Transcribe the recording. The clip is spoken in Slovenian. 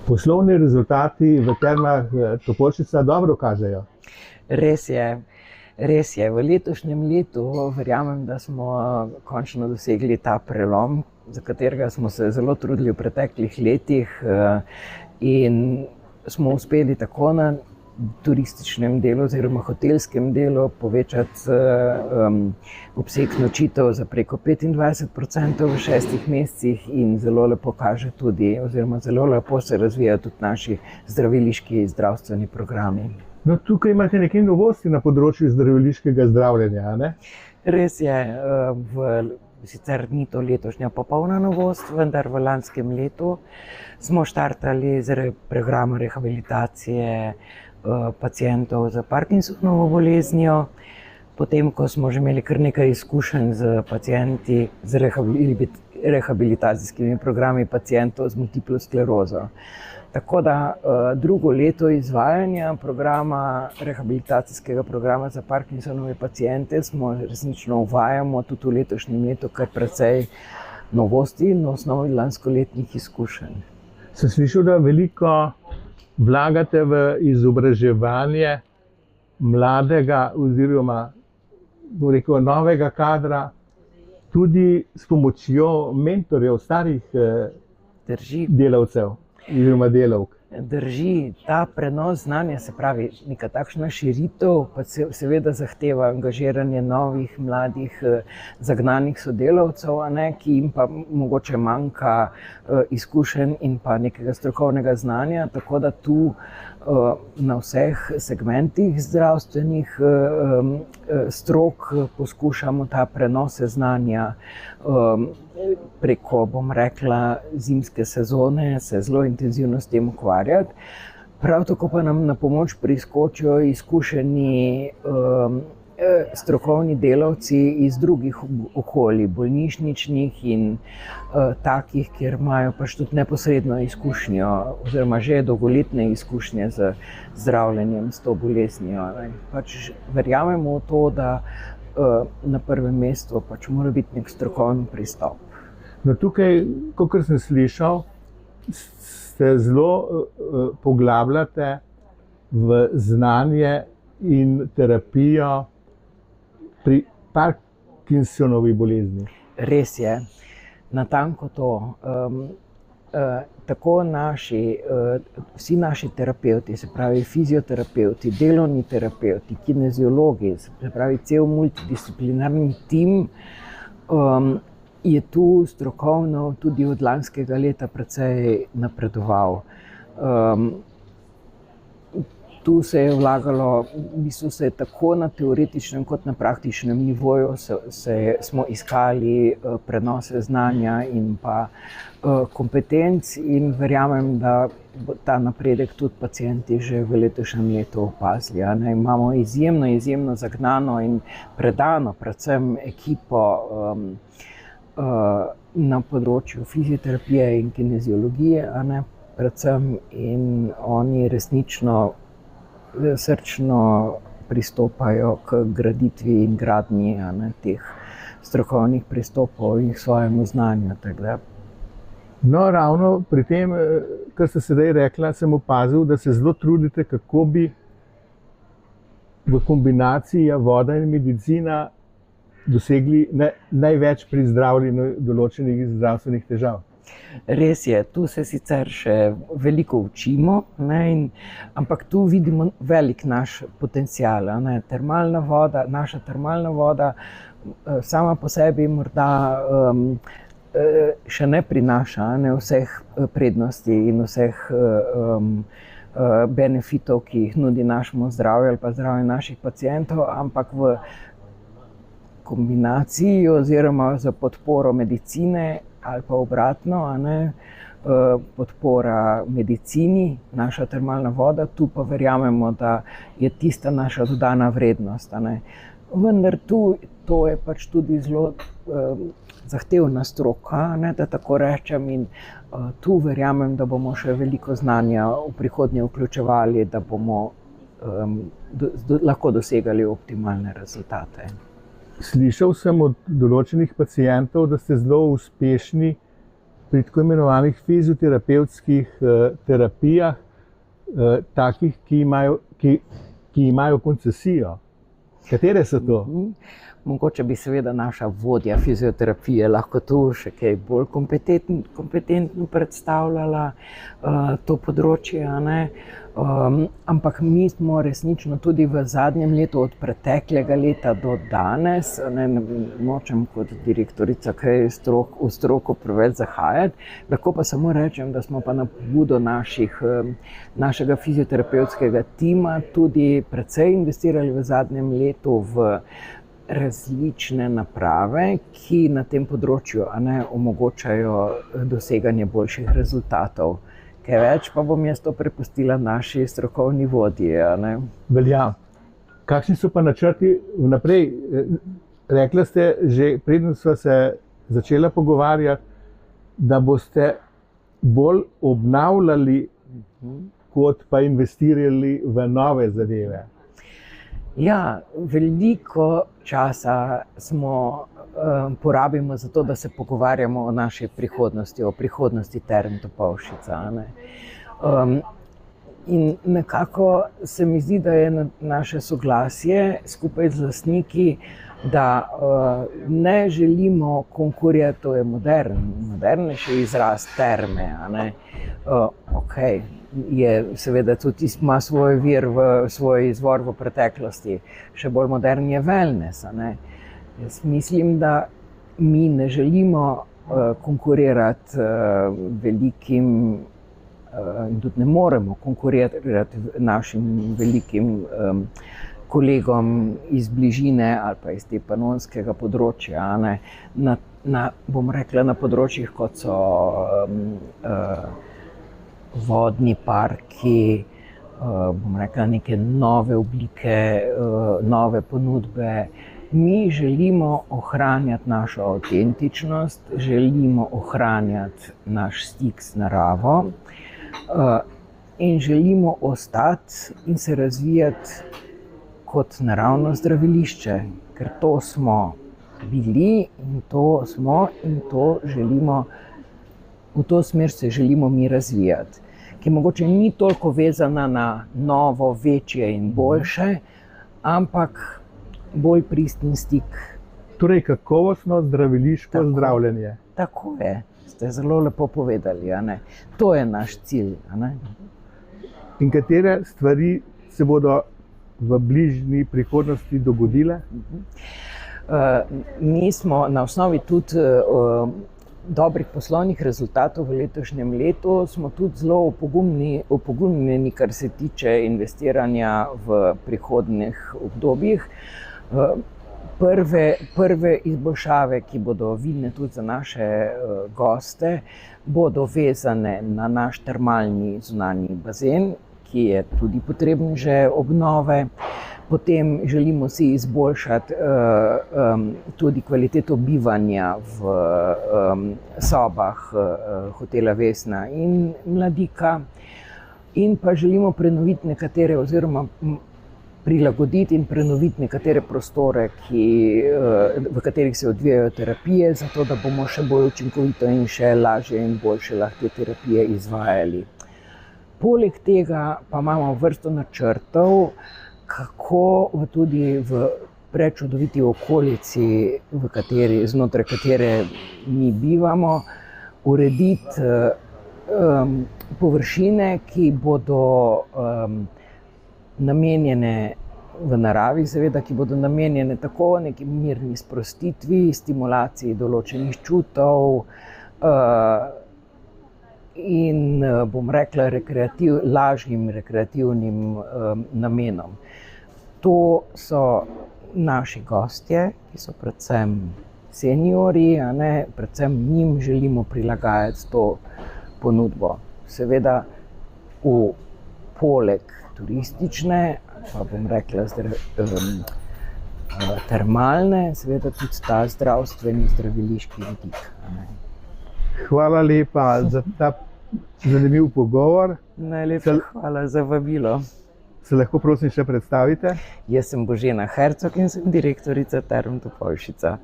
Poslovni rezultati v Termah Topolšica dobro kažejo. Res je. V letošnjem letu verjamem, da smo končno dosegli ta prelom, za katerega smo se zelo trudili v preteklih letih in smo uspeli tako na turističnem delu oziroma hotelskem delu povečati obseg nočitev za preko 25% v 6 mesecih in zelo lepo kaže tudi, oziroma zelo lepo se razvijajo tudi naši zdraviliški zdravstveni programi. No, tukaj imate nekaj novosti na področju zdraviliškega zdravljenja, ne? Res je, sicer ni to letošnja popolna novost, vendar v lanskem letu smo štartali z programom rehabilitacije pacientov z Parkinsonovo boleznijo, potem ko smo že imeli kar nekaj izkušenj z pacienti z rehabilitacijskimi programi pacientov z multiplo sklerozo. Tako da drugo leto izvajanja rehabilitacijskega programa za Parkinsonove paciente smo resnično uvajamo tudi v letošnjem letu kar precej novosti na osnovi lanskoletnih izkušenj. Sem slišal, da veliko vlagate v izobraževanje mladega oziroma novega kadra, tudi s pomočjo mentorjev, starih delavcev oziroma delavk. Drži, ta prenos znanja, se pravi neka takšna širitev, pa seveda zahteva angažiranje novih, mladih, zagnanih sodelavcev, ki jim pa mogoče manjka izkušenj in pa nekega strokovnega znanja, tako da tu na vseh segmentih zdravstvenih strok poskušamo ta prenose znanja preko, bom rekla, zimske sezone se zelo intenzivno s tem ukvarjati. Prav tako pa nam na pomoč priskočijo izkušeni strokovni delavci iz drugih okolij, bolnišničnih in takih, kjer imajo pač tudi neposredno izkušnjo oziroma že dolgoletne izkušnje z zdravljenjem s to boleznijo. Pač verjamemo v to, da na prvem mestu pač mora biti nek strokovni pristop. No, tukaj, kakor sem slišal, se zelo poglabljate v znanje in terapijo pri Parkinsonovi bolezni. Res je, natanko to. Tako vsi naši terapevti, se pravi fizioterapevti, delovni terapevti, kineziologi, se pravi cel multidisciplinarni tim, je tu strokovno tudi od lanskega leta precej napredoval. Tu se je vlagalo, v bistvu se je tako na teoretičnem kot na praktičnem nivoju smo iskali prenose znanja in pa kompetenc in verjamem, da bo ta napredek tudi pacienti že v letošnjem letu opazili. Imamo izjemno zagnano in predano, predvsem ekipo na področju fizioterapije in kineziologije, predvsem, in oni resnično srčno pristopajo k graditvi in gradnji teh strokovnih pristopov in k svojemu znanju. No, ravno pri tem, kar ste sedaj rekla, sem opazil, da se zelo trudite, kako bi v kombinaciji voda in medicina dosegli največ pri zdravljenju določenih zdravstvenih težav. Res je, tu se sicer še veliko učimo, ampak tu vidimo velik naš potencial. Naša termalna voda sama po sebi morda še ne prinaša vseh prednosti in vseh benefitov, ki jih nudi našemu zdravju ali pa zdravju naših pacientov, ampak v kombinaciji oziroma za podporo medicine ali pa obratno, podpora medicini, naša termalna voda, tu pa verjamemo, da je tista naša dodana vrednost. Vendar to je pač tudi zelo zahtevna stroka, da tako rečem, in tu verjamem, da bomo še veliko znanja v prihodnje vključevali, da bomo lahko dosegali optimalne rezultate. Slišal sem od določenih pacientov, da ste zelo uspešni pri tako imenovanih fizioterapevtskih terapijah, takih, ki imajo koncesijo. Katere so to? Mogoče bi seveda naša vodja fizioterapije lahko tu še kaj bolj kompetentno predstavljala to področje, ne? Ampak mi smo resnično tudi v zadnjem letu, od preteklega leta do danes, ne nočem kot direktorica kaj v stroko preveč zahajati, lahko pa samo rečem, da smo pa na pobudo našega fizioterapevtskega tima tudi precej investirali v zadnjem letu v različne naprave, ki na tem področju omogočajo doseganje boljših rezultatov. Kaj več pa bom jaz to prepustila naši strokovni vodji. Velja. Kakšni so pa načrti vnaprej? Rekla ste že, preden sva se začela pogovarjati, da boste bolj obnavljali, kot pa investirali v nove zadeve. Ja, veliko časa porabimo za to, da se pogovarjamo o naši prihodnosti, o prihodnosti Term Topolšica. In nekako se mi zdi, da je naše soglasje skupaj z lastniki, da ne želimo konkurirati, to je modernejši izraz terme. Okay. Je seveda tudi ima svoj izvor v preteklosti, še bolj modern je wellness. Jaz mislim, da mi ne želimo konkurirati velikim in tudi ne moremo konkurirati našim velikim kolegom iz bližine ali pa iz te panonskega področja. Bom rekla, na področjih, kot so vodni parki, bom rekla, neke nove oblike, nove ponudbe. Mi želimo ohranjati našo avtentičnost, želimo ohranjati naš stik z naravo in želimo ostati in se razvijati kot naravno zdravilišče, ker to smo bili in to smo in to želimo, v to smer se želimo mi razvijati, ki mogoče ni toliko vezana na novo, večje in boljše, ampak bolj pristen stik. Torej kakovostno zdraviliško zdravljenje. Tako je, ste zelo lepo povedali. To je naš cilj. In katere stvari se bodo v bližnji prihodnosti dogodile? Mi smo na osnovi tudi dobrih poslovnih rezultatov v letošnjem letu, smo tudi zelo opogumljeni, kar se tiče investiranja v prihodnjih obdobjih. Prve izboljšave, ki bodo vidne tudi za naše goste, bodo vezane na naš termalni zunanji bazen, ki je tudi potreben že obnove. Potem želimo si izboljšati tudi kvaliteto bivanja v sobah hotela Vesna in Mladika. In pa želimo prenoviti nekatere oziroma prilagoditi in prenoviti nekatere prostore, v katerih se odvijajo terapije, zato da bomo še bolj učinkovito in še lažje in boljše lahko te terapije izvajali. Poleg tega pa imamo vrsto načrtov, kako tudi v prečudoviti okolici, znotraj katere mi bivamo, urediti površine, ki bodo namenjene v naravi, seveda, ki bodo namenjene tako neki mirni sprostitvi, stimulaciji določenih čutov in, bom rekla, lažjim rekreativnim namenom. To so naši gostje, ki so predvsem seniorji, predvsem njim želimo prilagajati to ponudbo. Seveda poleg turistične, pa bom rekla termalne, seveda tudi ta zdravstveni, zdraviliški vidik. Hvala lepa za ta zanimiv pogovor. Najlepša hvala za vabilo. Se lahko prosim še predstavite? Jaz sem Božena Hercog in sem direktorica Term Topolšica.